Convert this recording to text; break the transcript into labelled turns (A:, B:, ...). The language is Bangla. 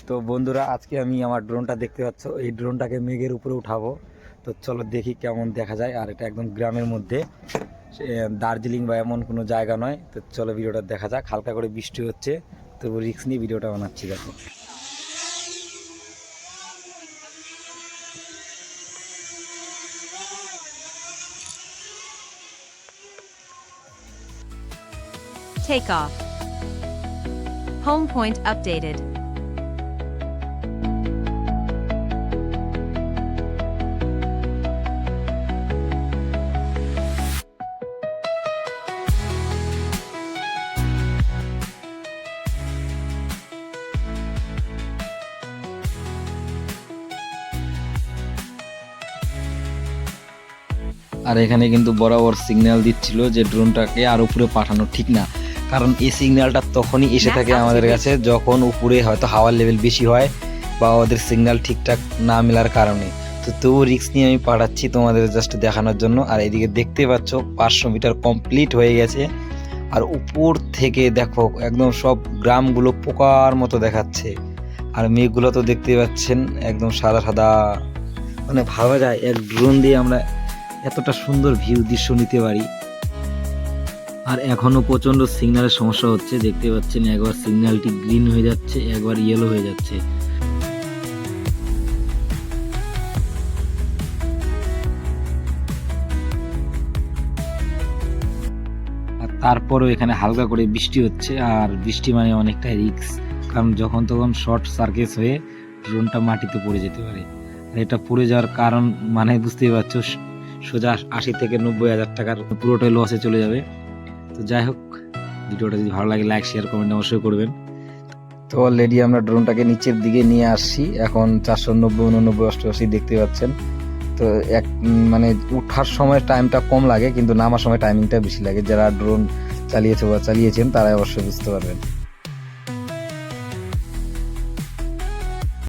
A: তো বন্ধুরা, আজকে আমি আমার ড্রোনটা দেখতে পাচ্ছ, এই ড্রোনটাকে মেঘের উপরে উঠাবো। তো চলো দেখি কেমন দেখা যায়। আর এটা একদম গ্রামের মধ্যে, দার্জিলিং বা এমন কোনো জায়গা নয়। তো চলো ভিডিওটা দেখা যাক। হালকা করে বৃষ্টি হচ্ছে, তবু রিস্ক নিয়ে ভিডিওটা বানাচ্ছি। দেখো
B: Takeoff. Home point updated.
A: আর এখানে কিন্তু বরাবর সিগন্যাল দিচ্ছিল যে ড্রোনটাকে আর উপরে পাঠানো ঠিক না, কারণ এই সিগন্যালটা তখনই এসে থাকে আমাদের কাছে যখন উপরে হয়তো হাওয়ার লেভেল বেশি হয় বা ওদের সিগন্যাল ঠিকঠাক না মেলার কারণে। তো তবু রিস্ক নিয়ে আমি পাঠাচ্ছি তোমাদের জাস্ট দেখানোর জন্য। আর এদিকে দেখতে পাচ্ছ 500 মিটার কমপ্লিট হয়ে গেছে। আর উপর থেকে দেখো একদম সব গ্রামগুলো পোকার মতো দেখাচ্ছে। আর মেঘগুলো তো দেখতে পাচ্ছেন একদম সাদা সাদা। মানে ভাবা যায় এক ড্রোন দিয়ে আমরা এতটা সুন্দর ভিউ দৃশ্য নিতে পারি। আর এখনো প্রচন্ড সিগন্যালের সমস্যা হচ্ছে, দেখতে পাচ্ছেন একবার সিগন্যালটি গ্রিন হয়ে যাচ্ছে, একবার ইয়েলো হয়ে যাচ্ছে। আর তারপরও এখানে হালকা করে বৃষ্টি হচ্ছে। আর বৃষ্টি মানে অনেকটাই রিস্ক, কারণ যখন তখন শর্ট সার্কিট হয়ে ড্রোনটা মাটিতে পড়ে যেতে পারে। আর এটা পড়ে যাওয়ার কারণ মানে বুঝতেই পারছো, সোজা 80 থেকে 90 হাজার টাকার পুরোটাই লসে চলে যাবে। তো যাই হোক, ভিডিওটা যদি ভালো লাগে লাইক শেয়ার কমেন্ট অবশ্যই করবেন। তো অলরেডি আমরা ড্রোনটাকে নিচের দিকে নিয়ে আসছি। এখন 490, 89, 88 দেখতে পাচ্ছেন। তো মানে ওঠার সময় টাইমটা কম লাগে, কিন্তু নামার সময় টাইমিংটা বেশি লাগে। যারা ড্রোন চালিয়েছে বা চালিয়েছেন তারাই অবশ্যই বুঝতে পারবেন।